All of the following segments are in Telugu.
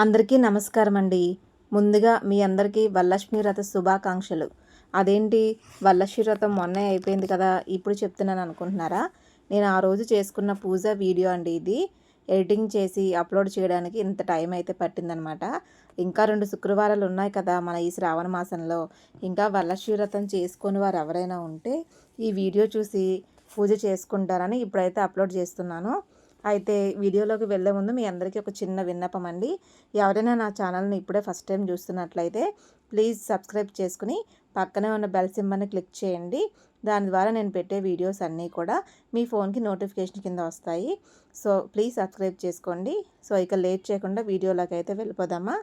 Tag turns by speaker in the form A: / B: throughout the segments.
A: అందరికీ నమస్కారం అండి. ముందుగా మీ అందరికీ వరలక్ష్మి వ్రత శుభాకాంక్షలు. అదేంటి వరలక్ష్మి వ్రతం మొన్నే అయిపోయింది కదా, ఇప్పుడు చెప్తున్నాను అనుకుంటున్నారా? నేను ఆ రోజు చేసుకున్న పూజ వీడియో అండి ఇది. ఎడిటింగ్ చేసి అప్లోడ్ చేయడానికి ఇంత టైం అయితే పట్టిందనమాట. ఇంకా 2 శుక్రవారాలు ఉన్నాయి కదా మన ఈ శ్రావణ మాసంలో. ఇంకా వరలక్ష్మి వ్రతం చేసుకొని వారు ఎవరైనా ఉంటే ఈ వీడియో చూసి పూజ చేసుకుంటారని ఇప్పుడైతే అప్లోడ్ చేస్తున్నాను. అయితే వీడియోలోకి వెళ్ళే ముందు మీ అందరికీ ఒక చిన్న విన్నపం అండి. ఎవరైనా నా ఛానల్ని ఇప్పుడే ఫస్ట్ టైం చూస్తున్నట్లయితే ప్లీజ్ సబ్స్క్రైబ్ చేసుకుని పక్కనే ఉన్న బెల్ సింబల్ని క్లిక్ చేయండి. దాని ద్వారా నేను పెట్టే వీడియోస్ అన్నీ కూడా మీ ఫోన్కి నోటిఫికేషన్ కింద వస్తాయి. సో ప్లీజ్ సబ్స్క్రైబ్ చేసుకోండి. సో ఇక లేట్ చేయకుండా వీడియోలోకి అయితే వెళ్ళిపోదామా.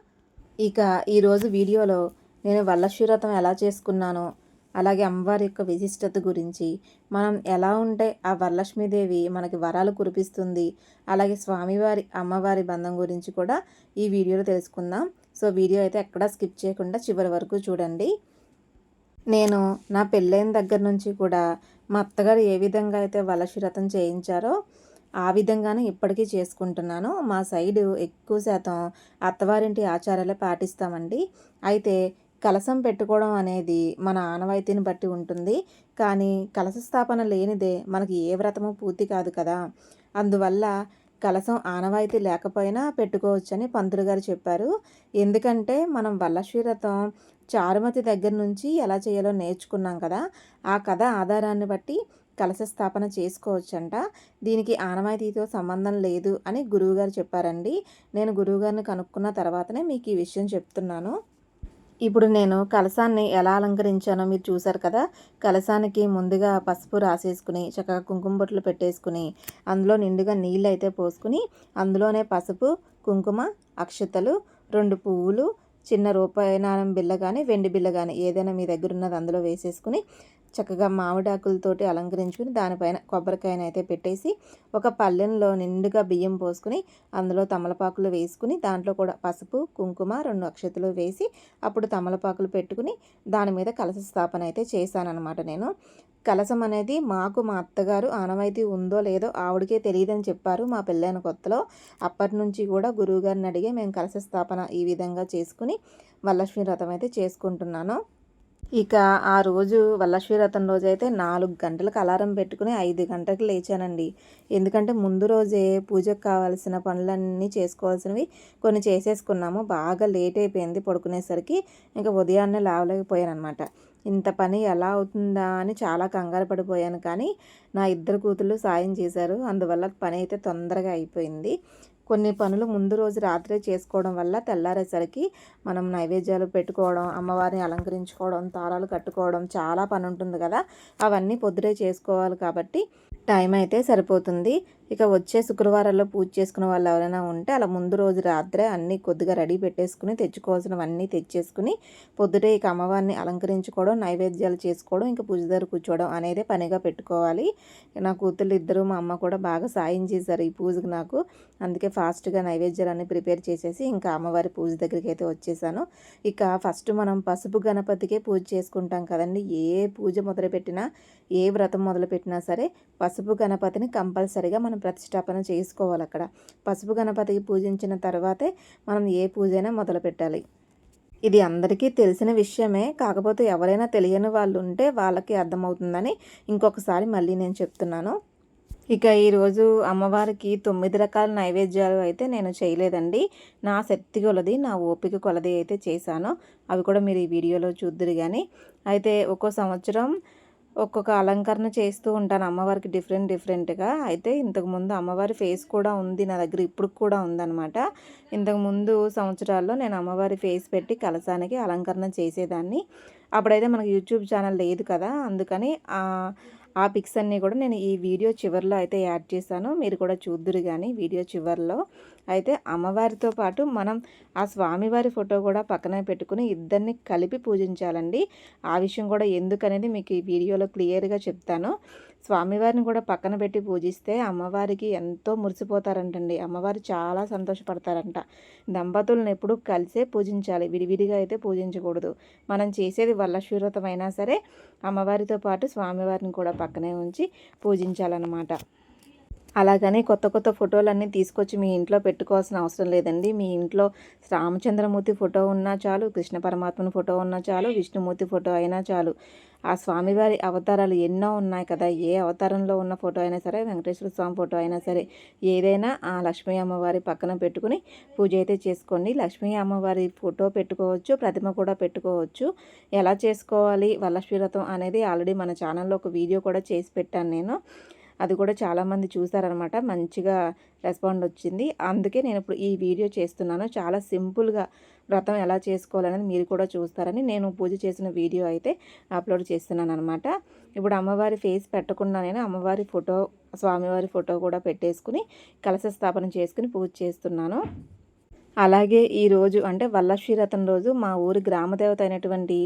A: ఇక ఈరోజు వీడియోలో నేను వరలక్ష్మి వ్రతం ఎలా చేసుకున్నానో, అలాగే అమ్మవారి యొక్క విశిష్టత గురించి, మనం ఎలా ఉంటే ఆ వరలక్ష్మీదేవి మనకి వరాలు కురిపిస్తుంది, అలాగే స్వామివారి అమ్మవారి బంధం గురించి కూడా ఈ వీడియోలో తెలుసుకుందాం. సో వీడియో అయితే ఎక్కడా స్కిప్ చేయకుండా చివరి వరకు చూడండి. నేను నా పెళ్ళైన దగ్గర నుంచి కూడా మా అత్తగారు ఏ విధంగా అయితే వరలక్ష్మి వ్రతం చేయించారో ఆ విధంగానే ఇప్పటికీ చేసుకుంటున్నాను. మా సైడు ఎక్కువ శాతం అత్తవారింటి ఆచారాలే పాటిస్తామండి. అయితే కలశం పెట్టుకోవడం అనేది మన ఆనవాయితీని బట్టి ఉంటుంది. కానీ కలశ స్థాపన లేనిదే మనకి ఏ వ్రతము పూర్తి కాదు కదా. అందువల్ల కలశం ఆనవాయితీ లేకపోయినా పెట్టుకోవచ్చని పంతులు గారు చెప్పారు. ఎందుకంటే మనం వరలక్ష్మి వ్రతం చారుమతి దగ్గర నుంచి ఎలా చేయాలో నేర్చుకున్నాం కదా. ఆ కథ ఆధారాన్ని బట్టి కలశ స్థాపన చేసుకోవచ్చంట. దీనికి ఆనవాయితీతో సంబంధం లేదు అని గురువుగారు చెప్పారండి. నేను గురువుగారిని కనుక్కున్న తర్వాతనే మీకు ఈ విషయం చెప్తున్నాను. ఇప్పుడు నేను కలశాన్ని ఎలా అలంకరించానో మీరు చూసారు కదా. కలశానికి ముందుగా పసుపు రాసేసుకుని చక్కగా కుంకుమ బొట్లు పెట్టేసుకుని అందులో నిండుగా నీళ్ళు అయితే పోసుకుని అందులోనే పసుపు, కుంకుమ, అక్షతలు, 2 పువ్వులు, చిన్న రూపాయి నాణెం బిళ్ళ కానీ వెండి బిళ్ళ కానీ ఏదైనా మీ దగ్గర ఉన్నది అందులో వేసేసుకుని చక్కగా మామిడాకులతోటి అలంకరించుకుని దానిపైన కొబ్బరికాయనైతే పెట్టేసి ఒక పళ్ళెంలో నిండుగా బియ్యం పోసుకుని అందులో తమలపాకులు వేసుకుని దాంట్లో కూడా పసుపు, కుంకుమ, 2 అక్షతలు వేసి అప్పుడు తమలపాకులు పెట్టుకుని దాని మీద కలశ స్థాపన అయితే చేశానన్నమాట. నేను కలశం అనేది మాకు మా అత్తగారు ఆనవాయితీ ఉందో లేదో ఆవిడకే తెలియదని చెప్పారు మా పెళ్ళైన కొత్తలో. అప్పటి నుంచి కూడా గురువుగారిని అడిగి మేము కలశ స్థాపన ఈ విధంగా చేసుకుని వరలక్ష్మి వ్రతం అయితే చేసుకుంటున్నాను. ఇక ఆ రోజు వరలక్ష్మి వ్రతం రోజైతే 4 గంటలకు అలారం పెట్టుకుని 5 గంటలకు లేచానండి. ఎందుకంటే ముందు రోజే పూజకు కావాల్సిన పనులన్నీ చేసుకోవాల్సినవి కొన్ని చేసేసుకున్నాము. బాగా లేట్ అయిపోయింది పడుకునేసరికి. ఇంకా ఉదయాన్నే లేవలేకపోయానమాట. ఇంత పని ఎలా అవుతుందా అని చాలా కంగారు పడిపోయాను. కానీ నా 2 కూతుళ్ళు సాయం చేశారు. అందువల్ల పని అయితే తొందరగా అయిపోయింది. కొన్ని పనులు ముందు రోజు రాత్రే చేసుకోవడం వల్ల తెల్లారేసరికి మనం నైవేద్యాలు పెట్టుకోవడం, అమ్మవారిని అలంకరించుకోవడం, తాళాలు కట్టుకోవడం చాలా పని ఉంటుంది కదా. అవన్నీ పొద్దుటే చేసుకోవాలి కాబట్టి టైం అయితే సరిపోతుంది. ఇక వచ్చే శుక్రవారాల్లో పూజ చేసుకునే వాళ్ళు ఎవరైనా ఉంటే అలా ముందు రోజు రాత్రే అన్నీ కొద్దిగా రెడీ పెట్టేసుకుని తెచ్చుకోవాల్సినవన్నీ తెచ్చేసుకుని పొద్దుటే ఇక అమ్మవారిని అలంకరించుకోవడం, నైవేద్యాలు చేసుకోవడం, ఇంకా పూజ దగ్గర కూర్చోవడం అనేదే పనిగా పెట్టుకోవాలి. నా కూతుళ్ళు ఇద్దరు మా అమ్మ కూడా బాగా సాయం చేశారు ఈ పూజకు నాకు. అందుకే ఫాస్ట్గా నైవేద్యాలన్నీ ప్రిపేర్ చేసేసి ఇంకా అమ్మవారి పూజ దగ్గరికి అయితే వచ్చేసాను. ఇక ఫస్ట్ మనం పసుపు గణపతికే పూజ చేసుకుంటాం కదండి. ఏ పూజ మొదలుపెట్టినా, ఏ వ్రతం మొదలుపెట్టినా సరే పసుపు గణపతిని కంపల్సరీగా మనం ప్రతిష్టాపన చేసుకోవాలి. అక్కడ పసుపు గణపతికి పూజించిన తర్వాతే మనం ఏ పూజ అయినా మొదలు పెట్టాలి. ఇది అందరికీ తెలిసిన విషయమే. కాకపోతే ఎవరైనా తెలియని వాళ్ళు ఉంటే వాళ్ళకి అర్థమవుతుందని ఇంకొకసారి మళ్ళీ నేను చెప్తున్నాను. ఇక ఈరోజు అమ్మవారికి 9 రకాల నైవేద్యాలు అయితే నేను చేయలేదండి. నా శక్తి కొలది, నా ఓపిక కొలది అయితే చేశాను. అవి కూడా మీరు ఈ వీడియోలో చూద్దురు. కానీ అయితే ఒక్కో సంవత్సరం ఒక్కొక్క అలంకరణ చేస్తూ ఉంటాను అమ్మవారికి డిఫరెంట్గా. అయితే ఇంతకుముందు అమ్మవారి ఫేస్ కూడా ఉంది నా దగ్గర, ఇప్పుడు కూడా ఉందన్నమాట. ఇంతకుముందు సంవత్సరాల్లో నేను అమ్మవారి ఫేస్ పెట్టి కలశానికి అలంకరణ చేసేదాన్ని. అప్పుడైతే మనకు యూట్యూబ్ ఛానల్ లేదు కదా, అందుకని ఆ పిక్స్ అన్నీ కూడా నేను ఈ వీడియో చివరిలో అయితే యాడ్ చేశాను. మీరు కూడా చూద్దురు. కానీ వీడియో చివరిలో అయితే అమ్మవారితో పాటు మనం ఆ స్వామివారి ఫోటో కూడా పక్కనే పెట్టుకుని ఇద్దరిని కలిపి పూజించాలండి. ఆ విషయం కూడా ఎందుకనేది మీకు ఈ వీడియోలో క్లియర్గా చెప్తాను. స్వామివారిని కూడా పక్కన పెట్టి పూజిస్తే అమ్మవారికి ఎంతో మురిసిపోతారంటండి. అమ్మవారు చాలా సంతోషపడతారంట. దంపతులను ఎప్పుడూ కలిసే పూజించాలి, విడివిడిగా అయితే పూజించకూడదు. మనం చేసేది వరలక్ష్మి వ్రతం అయినా సరే అమ్మవారితో పాటు స్వామివారిని కూడా పక్కనే ఉంచి పూజించాలన్నమాట. అలాగని కొత్త కొత్త ఫోటోలన్నీ తీసుకొచ్చి మీ ఇంట్లో పెట్టుకోవాల్సిన అవసరం లేదండి. మీ ఇంట్లో రామచంద్రమూర్తి ఫోటో ఉన్నా చాలు, కృష్ణ పరమాత్మని ఫోటో ఉన్నా చాలు, విష్ణుమూర్తి ఫోటో అయినా చాలు. ఆ స్వామివారి అవతారాలు ఎన్నో ఉన్నాయి కదా! ఏ అవతారంలో ఉన్న ఫోటో అయినా సరే, వెంకటేశ్వర స్వామి ఫోటో అయినా సరే, ఏదైనా ఆ లక్ష్మీ అమ్మవారి పక్కన పెట్టుకుని పూజ అయితే చేసుకోండి. లక్ష్మీ అమ్మవారి ఫోటో పెట్టుకోవచ్చు, ప్రతిమ కూడా పెట్టుకోవచ్చు. ఎలా చేసుకోవాలి వరలక్ష్మి వ్రతం అనేది ఆల్రెడీ మన ఛానల్లో ఒక వీడియో కూడా చేసి పెట్టాను నేను. అది కూడా చాలామంది చూసారనమాట. మంచిగా రెస్పాండ్ వచ్చింది. అందుకే నేను ఇప్పుడు ఈ వీడియో చేస్తున్నాను. చాలా సింపుల్గా వ్రతం ఎలా చేసుకోవాలనేది మీరు కూడా చూస్తారని నేను పూజ చేసిన వీడియో అయితే అప్లోడ్ చేస్తున్నాను అనమాట. ఇప్పుడు అమ్మవారి ఫేస్ పెట్టకుండా నేను అమ్మవారి ఫోటో, స్వామివారి ఫోటో కూడా పెట్టేసుకుని కలశ స్థాపన చేసుకుని పూజ చేస్తున్నాను. అలాగే ఈరోజు అంటే వరలక్ష్మి వ్రతం రోజు మా ఊరి గ్రామదేవత అయినటువంటి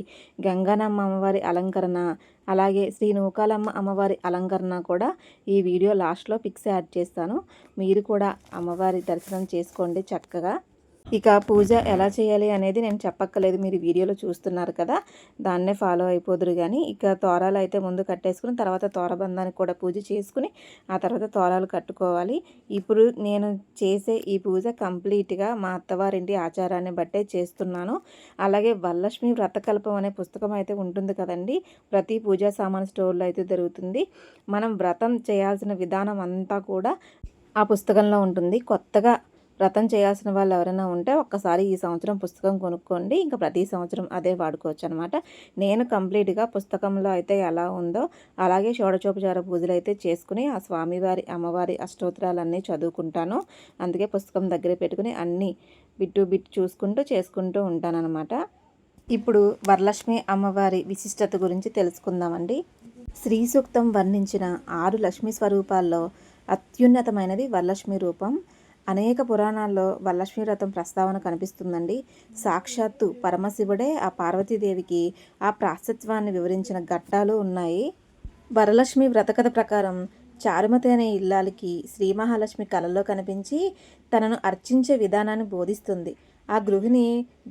A: గంగానమ్మ అమ్మవారి అలంకరణ, అలాగే శ్రీ నూకాలమ్మ అమ్మవారి అలంకరణ కూడా ఈ వీడియో లాస్ట్లో పిక్స్ యాడ్ చేస్తాను. మీరు కూడా అమ్మవారి దర్శనం చేసుకోండి చక్కగా. ఇక పూజ ఎలా చేయాలి అనేది నేను చెప్పక్కర్లేదు, మీరు వీడియోలో చూస్తున్నారు కదా, దాన్నే ఫాలో అయిపోదురు. కానీ ఇక తోరాలు అయితే ముందు కట్టేసుకుని తర్వాత తోరబంధానికి కూడా పూజ చేసుకుని ఆ తర్వాత తోరాలు కట్టుకోవాలి. ఇప్పుడు నేను చేసే ఈ పూజ కంప్లీట్గా మా అత్తవారింటి ఆచారాన్ని బట్టే చేస్తున్నాను. అలాగే వరలక్ష్మి వ్రతకల్పం అనే పుస్తకం అయితే ఉంటుంది కదండి, ప్రతి పూజా సామాన్ స్టోర్లో అయితే దొరుకుతుంది. మనం వ్రతం చేయాల్సిన విధానం అంతా కూడా ఆ పుస్తకంలో ఉంటుంది. కొత్తగా వ్రతం చేయాల్సిన వాళ్ళు ఎవరైనా ఉంటే ఒక్కసారి ఈ సంవత్సరం పుస్తకం కొనుక్కోండి, ఇంకా ప్రతి సంవత్సరం అదే వాడుకోవచ్చు అనమాట. నేను కంప్లీట్గా పుస్తకంలో అయితే ఎలా ఉందో అలాగే షోడశోపచార పూజలు అయితే చేసుకుని ఆ స్వామివారి అమ్మవారి అష్టోత్తరాలన్నీ చదువుకుంటాను. అందుకే పుస్తకం దగ్గర పెట్టుకుని అన్నీ బిట్టు బిట్టు చూసుకుంటూ చేసుకుంటూ ఉంటానన్నమాట. ఇప్పుడు వరలక్ష్మి అమ్మవారి విశిష్టత గురించి తెలుసుకుందామండి. శ్రీ సూక్తం వర్ణించిన 6 లక్ష్మీ స్వరూపాల్లో అత్యున్నతమైనది వరలక్ష్మి రూపం. అనేక పురాణాల్లో వరలక్ష్మి వ్రతం ప్రస్తావన కనిపిస్తుందండి. సాక్షాత్తు పరమశివుడే ఆ పార్వతీదేవికి ఆ ప్రాశస్త్యాన్ని వివరించిన ఘట్టాలు ఉన్నాయి. వరలక్ష్మి వ్రతకథ ప్రకారం చారుమతి అనే ఇల్లాలికి శ్రీ మహాలక్ష్మి కలలో కనిపించి తనను అర్చించే విధానాన్ని బోధిస్తుంది. ఆ గృహిణి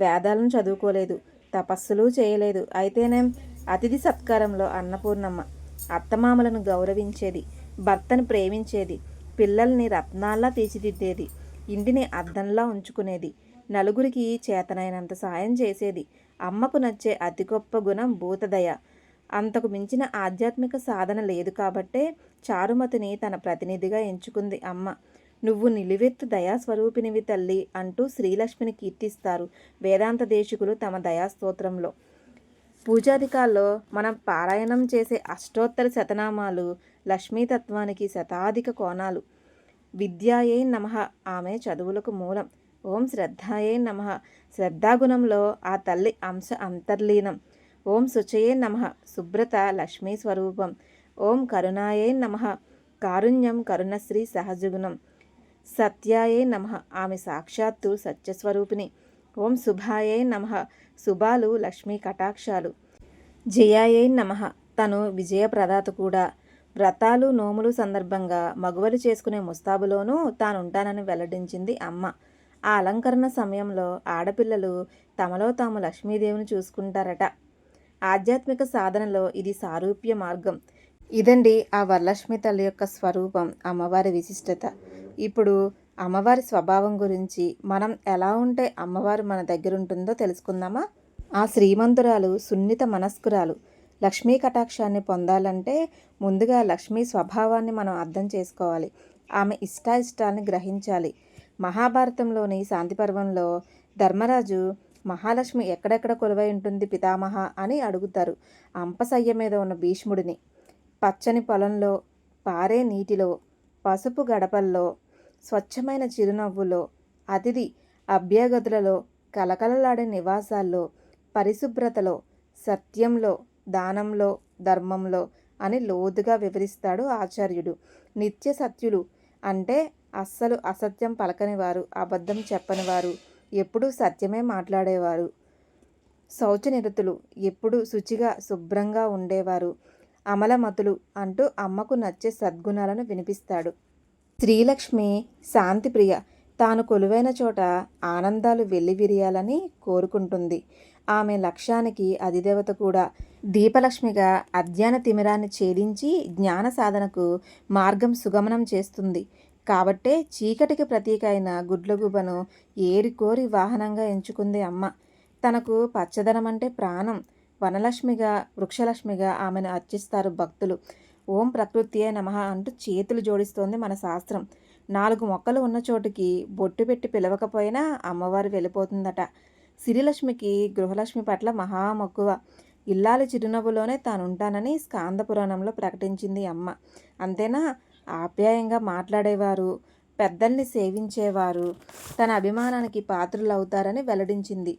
A: వేదాలను చదువుకోలేదు, తపస్సులు చేయలేదు. అయితేనేం అతిథి సత్కారంలో అన్నపూర్ణమ్మ అత్తమామలను గౌరవించేది, భర్తను ప్రేమించేది, పిల్లల్ని రత్నాల్లా తీర్చిదిద్దేది, ఇంటిని అద్దంలా ఉంచుకునేది, నలుగురికి చేతనైనంత సాయం చేసేది. అమ్మకు నచ్చే అతి గొప్ప గుణం భూతదయ. అంతకు మించిన ఆధ్యాత్మిక సాధన లేదు కాబట్టే చారుమతిని తన ప్రతినిధిగా ఎంచుకుంది అమ్మ. నువ్వు నిలువెత్తు దయాస్వరూపినివి తల్లి అంటూ శ్రీలక్ష్మిని కీర్తిస్తారు వేదాంత దేశికులు తమ దయాస్తోత్రంలో. పూజాధికాల్లో మనం పారాయణం చేసే అష్టోత్తర శతనామాలు లక్ష్మీతత్వానికి శతాధిక కోణాలు. విద్యాయే నమః, ఆమె చదువులకు మూలం. ఓం శ్రద్ధాయే నమః, శ్రద్ధాగుణంలో ఆ తల్లి అంశ అంతర్లీనం. ఓం శుచయే నమః, శుభ్రత లక్ష్మీ స్వరూపం. ఓం కరుణాయే నమః, కారుణ్యం కరుణశ్రీ సహజగుణం. సత్యాయే నమః, ఆమె సాక్షాత్తు సత్యస్వరూపిణి. ఓం శుభాయే నమః, శుభాలు లక్ష్మీ కటాక్షాలు. జయాయే నమః, తను విజయప్రదాత కూడా. వ్రతాలు నోములు సందర్భంగా మగువలు చేసుకునే ముస్తాబులోనూ తానుంటానని వెల్లడించింది అమ్మ. ఆ అలంకరణ సమయంలో ఆడపిల్లలు తమలో తాము లక్ష్మీదేవిని చూసుకుంటారట. ఆధ్యాత్మిక సాధనలో ఇది సారూప్య మార్గం. ఇదండి ఆ వరలక్ష్మి తల్లి యొక్క స్వరూపం, అమ్మవారి విశిష్టత. ఇప్పుడు అమ్మవారి స్వభావం గురించి, మనం ఎలా ఉంటే అమ్మవారు మన దగ్గర ఉంటుందో తెలుసుకుందామా. ఆ శ్రీమంతురాలు సున్నిత మనస్కురాలు. లక్ష్మీ కటాక్షాన్ని పొందాలంటే ముందుగా లక్ష్మీ స్వభావాన్ని మనం అర్థం చేసుకోవాలి. ఆమె ఇష్టాయిష్టాలని గ్రహించాలి. మహాభారతంలోని శాంతి పర్వంలో ధర్మరాజు మహాలక్ష్మి ఎక్కడెక్కడ కొలువై ఉంటుంది పితామహ అని అడుగుతారు అంపశయ్య మీద ఉన్న భీష్ముడిని. పచ్చని పొలంలో, పారే నీటిలో, పసుపు గడపల్లో, స్వచ్ఛమైన చిరునవ్వులో, అతిథి అభ్యాగతులలో, కలకలలాడే నివాసాల్లో, పరిశుభ్రతలో, సత్యంలో, దానంలో, ధర్మంలో అని లోతుగా వివరిస్తాడు ఆచార్యుడు. నిత్య సత్యులు అంటే అస్సలు అసత్యం పలకనివారు, అబద్ధం చెప్పనివారు, ఎప్పుడూ సత్యమే మాట్లాడేవారు. శౌచనిరతులు, ఎప్పుడు శుచిగా శుభ్రంగా ఉండేవారు. అమలమతులు అంటూ అమ్మకు నచ్చే సద్గుణాలను వినిపిస్తాడు. శ్రీలక్ష్మి శాంతిప్రియ, తాను కొలువైన చోట ఆనందాలు వెల్లివిరియాలని కోరుకుంటుంది. ఆమె లక్ష్యానికి అధిదేవత కూడా. దీపలక్ష్మిగా అజ్ఞాన తిమిరాన్ని ఛేదించి జ్ఞాన సాధనకు మార్గం సుగమనం చేస్తుంది. కాబట్టే చీకటికి ప్రతీక అయిన గుడ్లగూబను ఏరికోరి వాహనంగా ఎంచుకుంది అమ్మ. తనకు పచ్చదనం అంటే ప్రాణం. వనలక్ష్మిగా, వృక్షలక్ష్మిగా ఆమెను అర్చిస్తారు భక్తులు. ఓం ప్రకృతియే నమః అంటూ చేతులు జోడిస్తోంది మన శాస్త్రం. 4 మొక్కలు ఉన్న చోటుకి బొట్టు పెట్టి పిలవకపోయినా అమ్మవారు వెళ్ళిపోతుందట. సిరిలక్ష్మికి గృహలక్ష్మి పట్ల మహా మక్కువ. ఇల్లాలి చిరునవ్వులోనే తానుంటానని స్కాంద పురాణంలో ప్రకటించింది అమ్మ. అంతేనా, ఆప్యాయంగా మాట్లాడేవారు, పెద్దల్ని సేవించేవారు తన అభిమానానికి పాత్రులవుతారని వెల్లడించింది.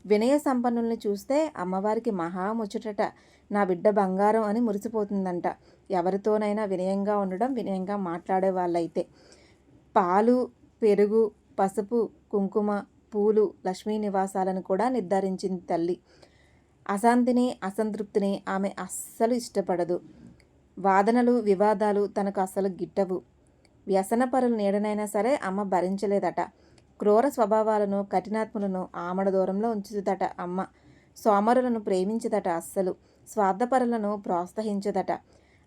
A: వినయ సంపన్నుల్ని చూస్తే అమ్మవారికి మహా ముచ్చటట. నా బిడ్డ బంగారం అని మురిసిపోతుందంట. ఎవరితోనైనా వినయంగా ఉండడం, వినయంగా మాట్లాడే వాళ్ళైతే. పాలు, పెరుగు, పసుపు, కుంకుమ, పూలు లక్ష్మీ నివాసాలను కూడా నిర్ధారించింది తల్లి. అశాంతిని, అసంతృప్తిని ఆమె అస్సలు ఇష్టపడదు. వాదనలు, వివాదాలు తనకు అస్సలు గిట్టవు. వ్యసనపరుల నీడనైనా సరే అమ్మ భరించలేదట. క్రూర స్వభావాలను, కఠినాత్ములను ఆమడ దూరంలో ఉంచుదట అమ్మ. సోమరులను ప్రేమించదట అస్సలు. స్వార్థపరులను ప్రోత్సహించదట.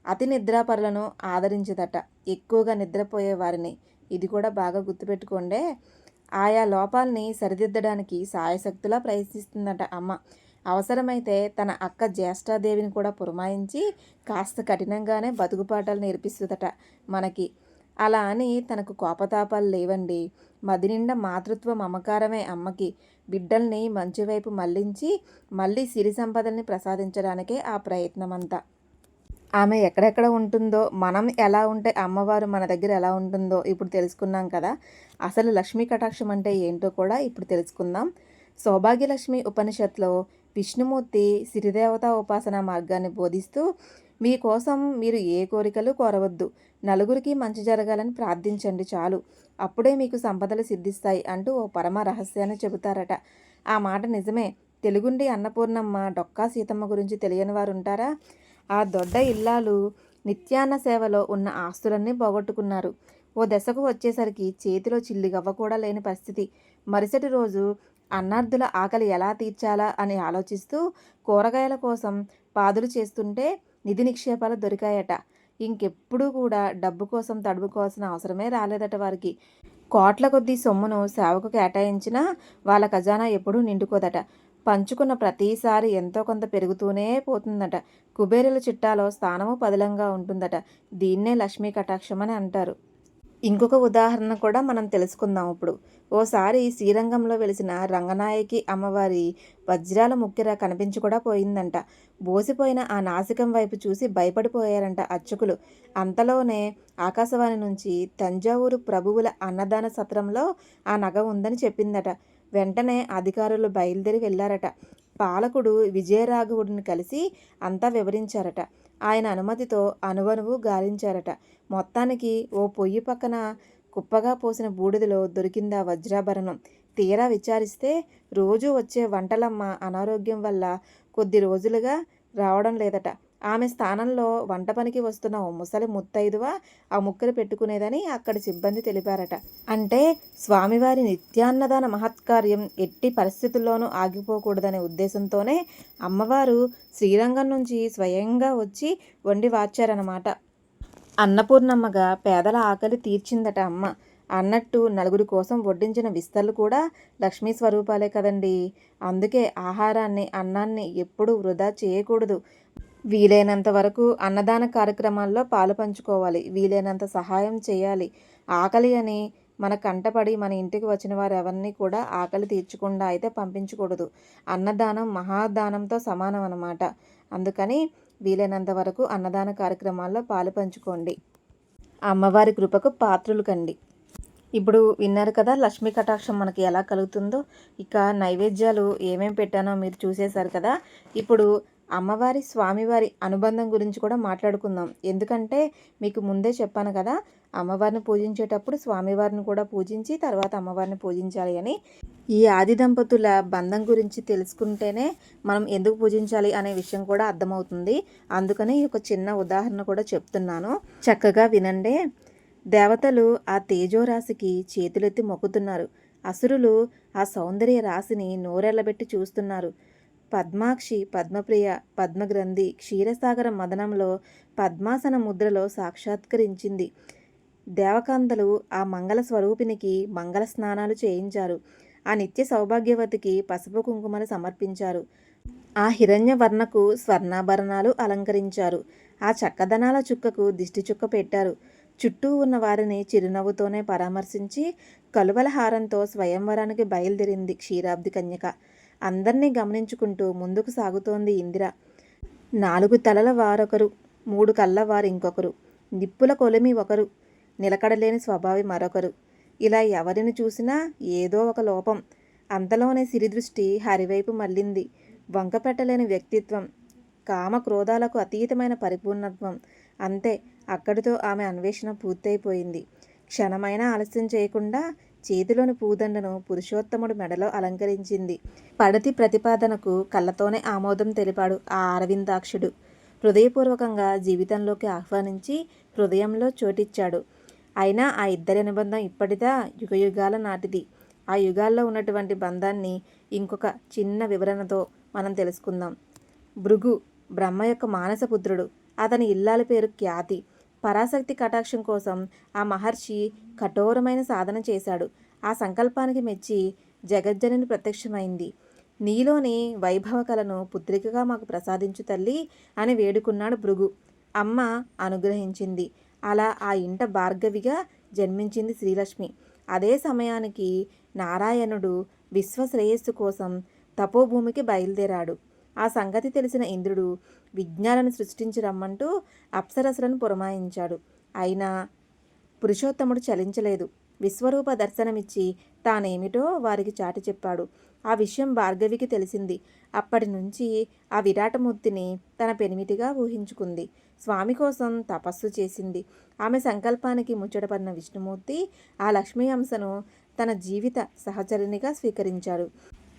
A: అతి నిద్రాపరులను ఆదరించదట. ఎక్కువగా నిద్రపోయే వారిని. ఇది కూడా బాగా గుర్తుపెట్టుకోండే. ఆయా లోపాలని సరిదిద్దడానికి సాయశక్తులా ప్రయత్నిస్తుందట అమ్మ. అవసరమైతే తన అక్క జ్యేష్ఠాదేవిని కూడా పురమాయించి కాస్త కఠినంగానే బతుకుపాఠాలు నేర్పిస్తుందట మనకి. అలా అని తనకు కోపతాపాలు లేవండి. మది నిండా మాతృత్వ మమకారమే అమ్మకి. బిడ్డల్ని మంచివైపు మళ్లించి మళ్ళీ సిరి సంపదల్ని ప్రసాదించడానికే ఆ ప్రయత్నమంతా. ఆమె ఎక్కడెక్కడ ఉంటుందో, మనం ఎలా ఉంటే అమ్మవారు మన దగ్గర ఎలా ఉంటుందో ఇప్పుడు తెలుసుకున్నాం కదా. అసలు లక్ష్మీ కటాక్షం అంటే ఏంటో కూడా ఇప్పుడు తెలుసుకుందాం. సౌభాగ్యలక్ష్మి ఉపనిషత్తులో విష్ణుమూర్తి సిరిదేవతా ఉపాసన మార్గాన్ని బోధిస్తూ, మీకోసం మీరు ఏ కోరికలు కోరవద్దు, నలుగురికి మంచి జరగాలని ప్రార్థించండి చాలు, అప్పుడే మీకు సంపదలు సిద్ధిస్తాయి అంటూ ఓ పరమ రహస్యాన్ని చెబుతారట. ఆ మాట నిజమే. తెలుగుండి అన్నపూర్ణమ్మ, డొక్కా సీతమ్మ గురించి తెలియని వారు ఉంటారా? ఆ దొడ్డ ఇల్లాలు నిత్యాన్న సేవలో ఉన్న ఆస్తులన్నీ పోగొట్టుకున్నారు. ఓ దశకు వచ్చేసరికి చేతిలో చిల్లిగవ్వ కూడా లేని పరిస్థితి. మరుసటి రోజు అన్నార్థుల ఆకలి ఎలా తీర్చాలా అని ఆలోచిస్తూ కూరగాయల కోసం పాదులు చేస్తుంటే నిధి నిక్షేపాలు దొరికాయట. ఇంకెప్పుడూ కూడా డబ్బు కోసం తడుపుకోవాల్సిన అవసరమే రాలేదట వారికి. కోట్ల కొద్దీ సొమ్మును సేవకు కేటాయించినా వాళ్ళ ఖజానా ఎప్పుడూ నిండుకోదట. పంచుకున్న ప్రతిసారి ఎంతో కొంత పెరుగుతూనే పోతుందట. కుబేరుల చిట్టాలో స్థానము పదిలంగా ఉంటుందట. దీన్నే లక్ష్మీ కటాక్షం అని అంటారు. ఇంకొక ఉదాహరణ కూడా మనం తెలుసుకుందాం ఇప్పుడు. ఓసారి శ్రీరంగంలో వెలిసిన రంగనాయకి అమ్మవారి వజ్రాల ముక్కెర కనిపించి కూడా పోయిందంట. బోసిపోయిన ఆ నాసికం వైపు చూసి భయపడిపోయారంట అర్చకులు. అంతలోనే ఆకాశవాణి నుంచి తంజావూరు ప్రభువుల అన్నదాన సత్రంలో ఆ నగ ఉందని చెప్పిందట. వెంటనే అధికారులు బయలుదేరి వెళ్ళారట. పాలకుడు విజయరాఘవుడిని కలిసి అంతా వివరించారట. ఆయన అనుమతితో అణువణువు గాలించారట. మొత్తానికి ఓ పొయ్యి పక్కన కుప్పగా పోసిన బూడిదలో దొరికిందా వజ్రాభరణం. తీరా విచారిస్తే రోజూ వచ్చే వంటలమ్మ అనారోగ్యం వల్ల కొద్ది రోజులుగా రావడం లేదట. ఆమె స్థానంలో వంట పనికి వస్తున్న ఓ ముసలి ముత్తైదువ ఆ ముక్కలు పెట్టుకునేదని అక్కడి సిబ్బంది తెలిపారట. అంటే స్వామివారి నిత్యాన్నదాన మహత్కార్యం ఎట్టి పరిస్థితుల్లోనూ ఆగిపోకూడదనే ఉద్దేశంతోనే అమ్మవారు శ్రీరంగం నుంచి స్వయంగా వచ్చి వండి వార్చారన్నమాట. అన్నపూర్ణమ్మగా పేదల ఆకలి తీర్చిందట అమ్మ. అన్నట్టు నలుగురి కోసం వడ్డించిన విస్తళ్ళు కూడా లక్ష్మీ స్వరూపాలే కదండి. అందుకే ఆహారాన్ని, అన్నాన్ని ఎప్పుడూ వృధా చేయకూడదు. వీలైనంత వరకు అన్నదాన కార్యక్రమాల్లో పాలు పంచుకోవాలి. వీలైనంత సహాయం చేయాలి. ఆకలి అని మన కంటపడి మన ఇంటికి వచ్చిన వారు ఎవరిని కూడా ఆకలి తీర్చకుండా అయితే పంపించకూడదు. అన్నదానం మహాదానంతో సమానం అన్నమాట. అందుకని వీలైనంత వరకు అన్నదాన కార్యక్రమాల్లో పాలు పంచుకోండి. అమ్మవారి కృపకు పాత్రులు కండి. ఇప్పుడు విన్నారు కదా లక్ష్మీ కటాక్షం మనకి ఎలా కలుగుతుందో. ఇక నైవేద్యాలు ఏమేం పెట్టానో మీరు చూసేశారు కదా. ఇప్పుడు అమ్మవారి, స్వామివారి అనుబంధం గురించి కూడా మాట్లాడుకుందాం. ఎందుకంటే మీకు ముందే చెప్పాను కదా, అమ్మవారిని పూజించేటప్పుడు స్వామివారిని కూడా పూజించి తర్వాత అమ్మవారిని పూజించాలి అని. ఈ ఆది దంపతుల బంధం గురించి తెలుసుకుంటేనే మనం ఎందుకు పూజించాలి అనే విషయం కూడా అర్థమవుతుంది. అందుకని ఒక చిన్న ఉదాహరణ కూడా చెప్తున్నాను, చక్కగా వినండి. దేవతలు ఆ తేజోరాశికి చేతులెత్తి మొక్కుతున్నారు. అసురులు ఆ సౌందర్య రాశిని నోరెళ్లబెట్టి చూస్తున్నారు. పద్మాక్షి, పద్మప్రియ, పద్మగ్రంథి క్షీరసాగర మదనంలో పద్మాసన ముద్రలో సాక్షాత్కరించింది. దేవకాంతలు ఆ మంగళ స్వరూపినికి మంగళ స్నానాలు చేయించారు. ఆ నిత్య సౌభాగ్యవతికి పసుపు కుంకుమలు సమర్పించారు. ఆ హిరణ్యవర్ణకు స్వర్ణాభరణాలు అలంకరించారు. ఆ చక్కదనాల చుక్కకు దిష్టి చుక్క పెట్టారు. చుట్టూ ఉన్న వారిని చిరునవ్వుతోనే పరామర్శించి కలువల హారంతో స్వయంవరానికి బయలుదేరింది క్షీరాబ్ది కన్యక. అందర్నీ గమనించుకుంటూ ముందుకు సాగుతోంది ఇందిర. 4 తలల వారొకరు, 3 కళ్ళ వారు ఇంకొకరు, నిప్పుల కొలిమి ఒకరు, నిలకడలేని స్వభావి మరొకరు. ఇలా ఎవరిని చూసినా ఏదో ఒక లోపం. అంతలోనే సిరిదృష్టి హరివైపు మళ్ళింది. వంకపెట్టలేని వ్యక్తిత్వం, కామ క్రోధాలకు అతీతమైన పరిపూర్ణత్వం. అంతే, అక్కడితో ఆమె అన్వేషణ పూర్తయిపోయింది. క్షణమైనా ఆలస్యం చేయకుండా చేతిలోని పూదండను పురుషోత్తముడు మెడలో అలంకరించింది. పడతి ప్రతిపాదనకు కళ్ళతోనే ఆమోదం తెలిపాడు ఆ అరవిందాక్షుడు. హృదయపూర్వకంగా జీవితంలోకి ఆహ్వానించి హృదయంలో చోటిచ్చాడు. అయినా ఆ ఇద్దరి అనుబంధం ఇప్పటిదా, యుగయుగాల నాటిది. ఆ యుగాల్లో ఉన్నటువంటి బంధాన్ని ఇంకొక చిన్న వివరణతో మనం తెలుసుకుందాం. భృగు బ్రహ్మ యొక్క మానసపుత్రుడు. అతని ఇల్లాలి పేరు ఖ్యాతి. పరాశక్తి కటాక్షం కోసం ఆ మహర్షి కఠోరమైన సాధన చేశాడు. ఆ సంకల్పానికి మెచ్చి జగజ్జనని ప్రత్యక్షమైంది. నీలోని వైభవ కళను పుత్రికగా మాకు ప్రసాదించు తల్లి అని వేడుకున్నాడు భృగు. అమ్మ అనుగ్రహించింది. అలా ఆ ఇంట భార్గవిగా జన్మించింది శ్రీలక్ష్మి. అదే సమయానికి నారాయణుడు విశ్వశ్రేయస్సు కోసం తపోభూమికి బయలుదేరాడు. ఆ సంగతి తెలిసిన ఇంద్రుడు విజ్ఞాలను సృష్టించి రమ్మంటూ అప్సరసలను పురమాయించాడు. అయినా పురుషోత్తముడు చలించలేదు. విశ్వరూప దర్శనమిచ్చి తానేమిటో వారికి చాటి చెప్పాడు. ఆ విషయం భార్గవికి తెలిసింది. అప్పటి నుంచి ఆ విరాటమూర్తిని తన పెనిమిటిగా ఊహించుకుంది. స్వామి కోసం తపస్సు చేసింది. ఆమె సంకల్పానికి ముచ్చటపడిన విష్ణుమూర్తి ఆ లక్ష్మీ అంశను తన జీవిత సహచరునిగా స్వీకరించాడు.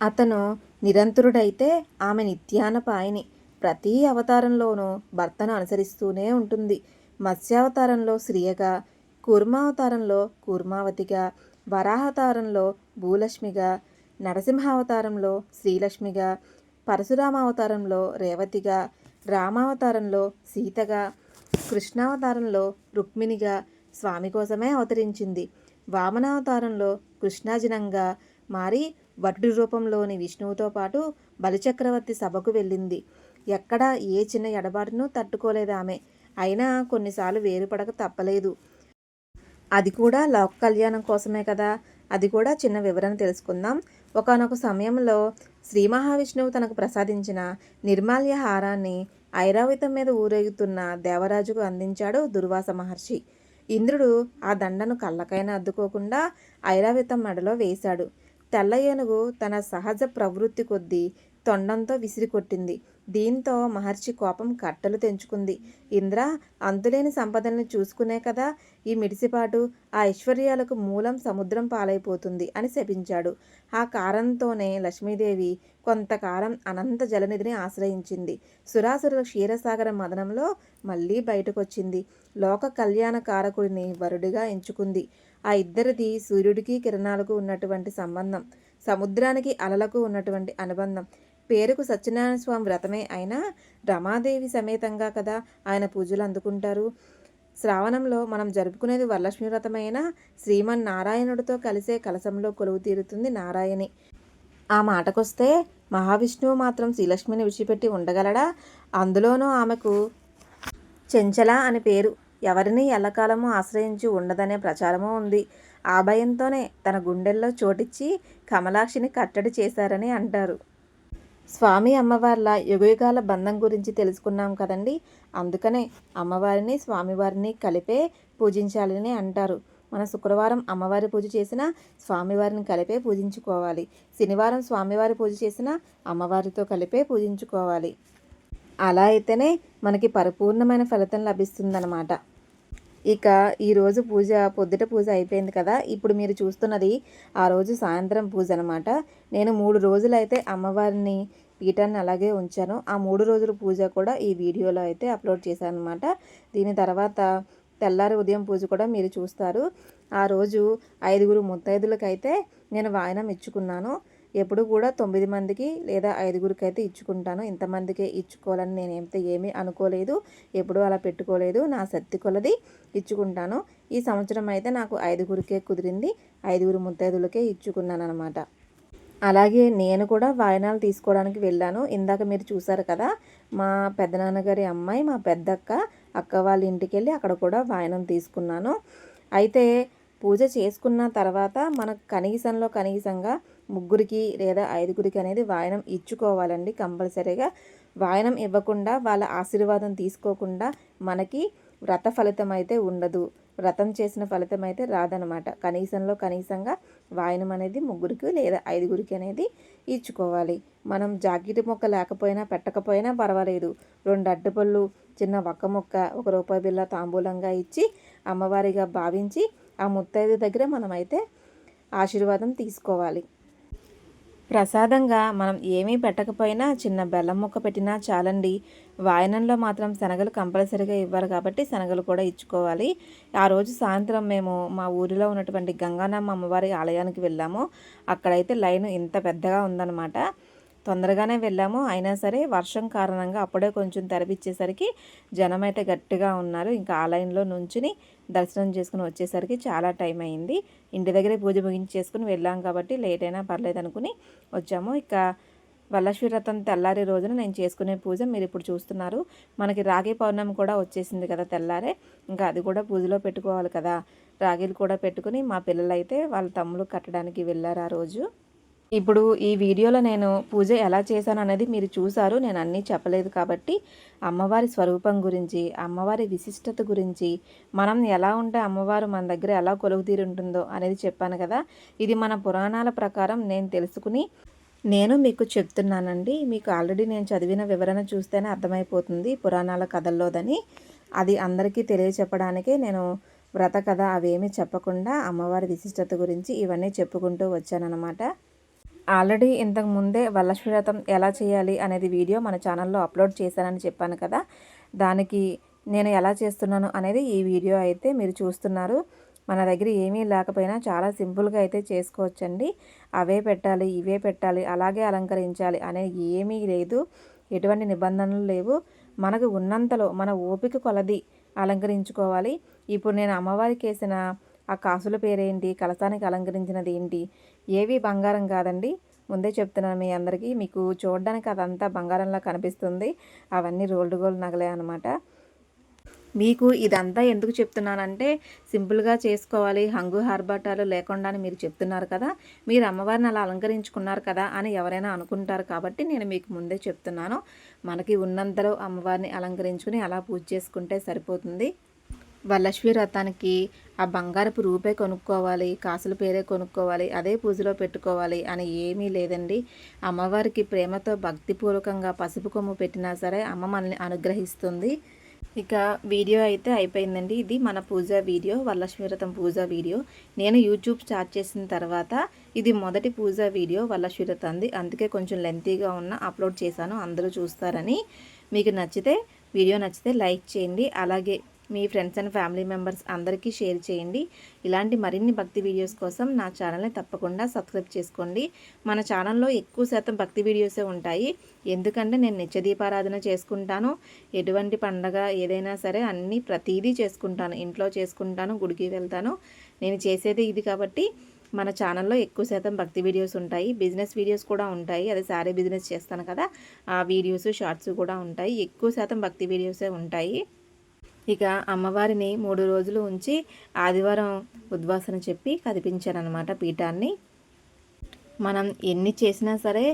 A: అతను నిరంతరుడైతే ఆమె నిత్యానపాయిని. ప్రతి అవతారంలోనూ భర్తను అనుసరిస్తూనే ఉంటుంది. మత్స్యావతారంలో శ్రియగా, కూర్మావతారంలో కూర్మావతిగా, వరాహవతారంలో భూలక్ష్మిగా, నరసింహావతారంలో శ్రీలక్ష్మిగా, పరశురామావతారంలో రేవతిగా, రామావతారంలో సీతగా, కృష్ణావతారంలో రుక్మిణిగా స్వామి కోసమే అవతరించింది. వామనావతారంలో కృష్ణాజినంగా మారి వటుడి రూపంలోని విష్ణువుతో పాటు బలిచక్రవర్తి సభకు వెళ్ళింది. ఎక్కడా ఏ చిన్న ఎడబాటును తట్టుకోలేదు ఆమె. అయినా కొన్నిసార్లు వేరుపడక తప్పలేదు. అది కూడా లోక కళ్యాణం కోసమే కదా. అది కూడా చిన్న వివరణ తెలుసుకుందాం. ఒకానొక సమయంలో శ్రీ మహావిష్ణువు తనకు ప్రసాదించిన నిర్మాల్య హారాన్ని ఐరావతం మీద ఊరేగుతున్న దేవరాజుకు అందించాడు దుర్వాస మహర్షి. ఇంద్రుడు ఆ దండను కళ్ళకైనా అద్దుకోకుండా ఐరావతం మెడలో వేశాడు. తెల్ల ఏనుగు తన సహజ ప్రవృత్తి కొద్దీ తొండంతో విసిరికొట్టింది. దీంతో మహర్షి కోపం కట్టలు తెంచుకుంది. ఇంద్ర, అంతులేని సంపదల్ని చూసుకునే కదా ఈ మిడిసిపాటు. ఆ ఐశ్వర్యాలకు మూలం సముద్రం పాలైపోతుంది అని శపించాడు. ఆ కారణంతోనే లక్ష్మీదేవి కొంతకాలం అనంత జలనిధిని ఆశ్రయించింది. సురాసురుల క్షీరసాగర మదనంలో మళ్ళీ బయటకొచ్చింది. లోక కళ్యాణ కారకుడిని వరుడిగా ఎంచుకుంది. ఆ ఇద్దరిది సూర్యుడికి కిరణాలకు ఉన్నటువంటి సంబంధం, సముద్రానికి అలలకు ఉన్నటువంటి అనుబంధం. పేరుకు సత్యనారాయణ స్వామి వ్రతమే అయినా రమాదేవి సమేతంగా కదా ఆయన పూజలు అందుకుంటారు. శ్రావణంలో మనం జరుపుకునేది వరలక్ష్మి వ్రతమైన శ్రీమన్నారాయణుడితో కలిసే కలశంలో కొలువు తీరుతుంది నారాయణి. ఆ మాటకొస్తే మహావిష్ణువు మాత్రం శ్రీలక్ష్మిని విడిచిపెట్టి ఉండగలడా? అందులోనూ ఆమెకు చెంచల అని పేరు. ఎవరిని ఎల్లకాలము ఆశ్రయించి ఉండదనే ప్రచారమూ ఉంది. ఆ భయంతోనే తన గుండెల్లో చోటిచ్చి కమలాక్షిని కట్టడి చేశారని అంటారు. స్వామి అమ్మవార్ల యుగయుగాల బంధం గురించి తెలుసుకున్నాం కదండి. అందుకనే అమ్మవారిని స్వామివారిని కలిపే పూజించాలని అంటారు. మన శుక్రవారం అమ్మవారి పూజ చేసినా స్వామివారిని కలిపే పూజించుకోవాలి. శనివారం స్వామివారి పూజ చేసినా అమ్మవారితో కలిపే పూజించుకోవాలి. అలా అయితేనే మనకి పరిపూర్ణమైన ఫలితం లభిస్తుందన్నమాట. ఇక ఈరోజు పూజ పొద్దుట పూజ అయిపోయింది కదా. ఇప్పుడు మీరు చూస్తున్నది ఆ రోజు సాయంత్రం పూజ అనమాట. నేను 3 రోజులైతే అమ్మవారిని పీఠాన్ని అలాగే ఉంచాను. ఆ 3 రోజుల పూజ కూడా ఈ వీడియోలో అయితే అప్లోడ్ చేశాను అనమాట. దీని తర్వాత తెల్లారి ఉదయం పూజ కూడా మీరు చూస్తారు. ఆ రోజు 5 ముత్తైదులకైతే నేను వాయనం ఇచ్చుకున్నాను. ఎప్పుడు కూడా 9 మందికి లేదా 5 అయితే ఇచ్చుకుంటాను. ఇంతమందికే ఇచ్చుకోవాలని నేనైతే ఏమీ అనుకోలేదు. ఎప్పుడూ అలా పెట్టుకోలేదు. నా శక్తి కొలది ఇచ్చుకుంటాను. ఈ సంవత్సరం అయితే నాకు 5 కుదిరింది. 5 ముత్తైదులకే ఇచ్చుకున్నానమాట. అలాగే నేను కూడా వాయనాలు తీసుకోవడానికి వెళ్ళాను. ఇందాక మీరు చూసారు కదా, మా పెద్దనాన్నగారి అమ్మాయి, మా పెద్దక్క, అక్క వాళ్ళ ఇంటికి వెళ్ళి అక్కడ కూడా వాయనం తీసుకున్నాను. అయితే పూజ చేసుకున్న తర్వాత మనకు కనీసంగా 3 లేదా 5 అనేది వాయనం ఇచ్చుకోవాలండి కంపల్సరీగా. వాయనం ఇవ్వకుండా వాళ్ళ ఆశీర్వాదం తీసుకోకుండా మనకి వ్రత ఫలితం అయితే ఉండదు. వ్రతం చేసిన ఫలితం అయితే రాదనమాట. కనీసంగా వాయనం అనేది 3 లేదా 5 అనేది ఇచ్చుకోవాలి. మనం జాకెట్ మొక్క లేకపోయినా పెట్టకపోయినా పర్వాలేదు. 2 అరటిపళ్ళు, చిన్న ఒక్క ముక్క, ₹1 బిళ్ళ తాంబూలంగా ఇచ్చి అమ్మవారిగా భావించి ఆ ముత్తైదు దగ్గర మనమైతే ఆశీర్వాదం తీసుకోవాలి. ప్రసాదంగా మనం ఏమీ పెట్టకపోయినా చిన్న బెల్లం ముక్క పెట్టినా చాలండి. వాయనంలో మాత్రం శనగలు కంపల్సరీగా ఇవ్వాలి కాబట్టి శనగలు కూడా ఇచ్చుకోవాలి. ఆ రోజు సాయంత్రం మేము మా ఊరిలో ఉన్నటువంటి గంగానమ్మ అమ్మవారి ఆలయానికి వెళ్ళాము. అక్కడైతే లైన్ ఇంత పెద్దగా ఉందన్నమాట. తొందరగానే వెళ్ళాము. అయినా సరే వర్షం కారణంగా అప్పుడే కొంచెం తెరపిచ్చేసరికి జనం అయితే గట్టిగా ఉన్నారు. ఇంకా ఆ లైన్లో నుంచుని దర్శనం చేసుకుని వచ్చేసరికి చాలా టైం అయింది. ఇంటి దగ్గరే పూజ ముగించేసుకుని వెళ్ళాం కాబట్టి లేట్ అయినా పర్లేదు అనుకుని వచ్చాము. ఇక వరలక్ష్మి వ్రతం తెల్లారి రోజున నేను చేసుకునే పూజ మీరు ఇప్పుడు చూస్తున్నారు. మనకి రాఖీ పౌర్ణమి కూడా వచ్చేసింది కదా తెల్లారే. ఇంకా అది కూడా పూజలో పెట్టుకోవాలి కదా. రాఖీలు కూడా పెట్టుకుని మా పిల్లలైతే వాళ్ళ తమ్ముడు కట్టడానికి వెళ్ళారు ఆ రోజు. ఇప్పుడు ఈ వీడియోలో నేను పూజ ఎలా చేశాను అనేది మీరు చూసారు. నేను అన్నీ చెప్పలేదు కాబట్టి అమ్మవారి స్వరూపం గురించి, అమ్మవారి విశిష్టత గురించి, మనం ఎలా ఉంటే అమ్మవారు మన దగ్గర ఎలా కొలువుతీరి ఉంటుందో అనేది చెప్పాను కదా. ఇది మన పురాణాల ప్రకారం నేను తెలుసుకుని నేను మీకు చెప్తున్నానండి. మీకు ఆల్రెడీ నేను చదివిన వివరణ చూస్తేనే అర్థమైపోతుంది పురాణాల కథల్లోదని. అది అందరికీ తెలియచెప్పడానికే నేను వ్రత కథ అవేమీ చెప్పకుండా అమ్మవారి విశిష్టత గురించి ఇవన్నీ చెప్పుకుంటూ వచ్చానన్నమాట. ఆల్రెడీ ఇంతకు ముందే వరలక్ష్మి వ్రతం ఎలా చేయాలి అనేది వీడియో మన ఛానల్లో అప్లోడ్ చేశానని చెప్పాను కదా. దానికి నేను ఎలా చేస్తున్నాను అనేది ఈ వీడియో అయితే మీరు చూస్తున్నారు. మన దగ్గర ఏమీ లేకపోయినా చాలా సింపుల్గా అయితే చేసుకోవచ్చండి. అవే పెట్టాలి, ఇవే పెట్టాలి, అలాగే అలంకరించాలి అనేది ఏమీ లేదు. ఎటువంటి నిబంధనలు లేవు. మనకు ఉన్నంతలో మన ఓపిక కొలది అలంకరించుకోవాలి. ఇప్పుడు నేను అమ్మవారికి వేసిన ఆ కాసుల పేరేంటి, కలశానికి అలంకరించినది ఏంటి, ఏవి బంగారం కాదండి. ముందే చెప్తున్నాను మీ అందరికీ. మీకు చూడడానికి అదంతా బంగారంలా కనిపిస్తుంది. అవన్నీ రోల్డ్ గోల్డ్ నగలే అనమాట. మీకు ఇదంతా ఎందుకు చెప్తున్నానంటే సింపుల్గా చేసుకోవాలి, హంగు హార్బాటాలు లేకుండా అని మీరు చెప్తున్నారు కదా. మీరు అమ్మవారిని అలా అలంకరించుకున్నారు కదా అని ఎవరైనా అనుకుంటారు కాబట్టి నేను మీకు ముందే చెప్తున్నాను. మనకి ఉన్నంతలో అమ్మవారిని అలంకరించుకుని అలా పూజ చేసుకుంటే సరిపోతుంది. వరలక్ష్మి వ్రతానికి ఆ బంగారపు రూపే కొనుక్కోవాలి, కాసుల పేరే కొనుక్కోవాలి, అదే పూజలో పెట్టుకోవాలి అని ఏమీ లేదండి. అమ్మవారికి ప్రేమతో భక్తిపూర్వకంగా పసుపు కొమ్ము పెట్టినా సరే అమ్మ మనల్ని అనుగ్రహిస్తుంది. ఇక వీడియో అయితే అయిపోయిందండి. ఇది మన పూజ వీడియో, వరలక్ష్మి వ్రతం పూజ వీడియో. నేను యూట్యూబ్ స్టార్ట్ చేసిన తర్వాత ఇది మొదటి పూజ వీడియో వరలక్ష్మి వ్రతంది. అందుకే కొంచెం లెంతీగా ఉన్న అప్లోడ్ చేశాను, అందరూ చూస్తారని. మీకు నచ్చితే వీడియో నచ్చితే లైక్ చేయండి. అలాగే మీ ఫ్రెండ్స్ అండ్ ఫ్యామిలీ మెంబర్స్ అందరికీ షేర్ చేయండి. ఇలాంటి మరిన్ని భక్తి వీడియోస్ కోసం నా ఛానల్ని తప్పకుండా సబ్స్క్రైబ్ చేసుకోండి. మన ఛానల్లో ఎక్కువ శాతం భక్తి వీడియోసే ఉంటాయి. ఎందుకంటే నేను నిత్య దీపారాధన చేసుకుంటాను. ఎటువంటి పండగ ఏదైనా సరే అన్నీ ప్రతిదీ చేసుకుంటాను. ఇంట్లో చేసుకుంటాను, గుడికి వెళ్తాను. నేను చేసేది ఇది కాబట్టి మన ఛానల్లో ఎక్కువ శాతం భక్తి వీడియోస్ ఉంటాయి. బిజినెస్ వీడియోస్ కూడా ఉంటాయి. అదే శారీ బిజినెస్ చేస్తాను కదా, ఆ వీడియోస్ షార్ట్స్ కూడా ఉంటాయి. ఎక్కువ శాతం భక్తి వీడియోసే ఉంటాయి. ఇక అమ్మవారిని 3 రోజులు ఉంచి ఆదివారం ఉద్వాసన చెప్పి కదిపించారనమాట పీఠాన్ని. మనం ఎన్ని చేసినా సరే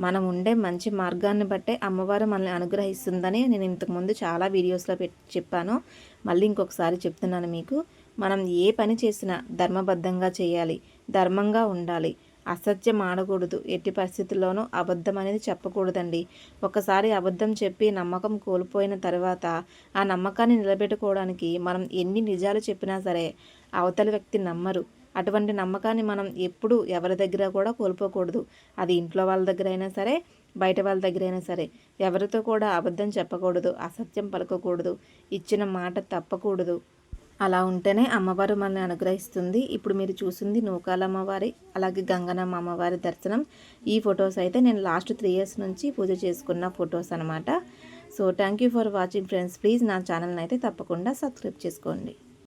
A: మనం ఉండే మంచి మార్గాన్ని బట్టే అమ్మవారు మనల్ని అనుగ్రహిస్తుందని నేను ఇంతకుముందు చాలా వీడియోస్లో చెప్పాను. మళ్ళీ ఇంకొకసారి చెప్తున్నాను మీకు. మనం ఏ పని చేసినా ధర్మబద్ధంగా చేయాలి, ధర్మంగా ఉండాలి, అసత్యం ఆడకూడదు, ఎట్టి పరిస్థితుల్లోనూ అబద్ధం అనేది చెప్పకూడదండి. ఒకసారి అబద్ధం చెప్పి నమ్మకం కోల్పోయిన తర్వాత ఆ నమ్మకాన్ని నిలబెట్టుకోవడానికి మనం ఎన్ని నిజాలు చెప్పినా సరే అవతలి వ్యక్తి నమ్మరు. అటువంటి నమ్మకాన్ని మనం ఎప్పుడు ఎవరి దగ్గర కూడా కోల్పోకూడదు. అది ఇంట్లో వాళ్ళ దగ్గర అయినా సరే, బయట వాళ్ళ దగ్గర అయినా సరే. ఎవరితో కూడా అబద్ధం చెప్పకూడదు, అసత్యం పలకకూడదు, ఇచ్చిన మాట తప్పకూడదు. అలా ఉంటేనే అమ్మవారు మనల్ని అనుగ్రహిస్తుంది. ఇప్పుడు మీరు చూసింది నూకాల అమ్మవారి అలాగే గంగనమ్మ అమ్మవారి దర్శనం. ఈ ఫొటోస్ అయితే నేను లాస్ట్ 3 ఇయర్స్ నుంచి పూజ చేసుకున్న ఫొటోస్ అనమాట. So thank you for watching friends. Please నా ఛానల్ని అయితే తప్పకుండా సబ్స్క్రైబ్ చేసుకోండి.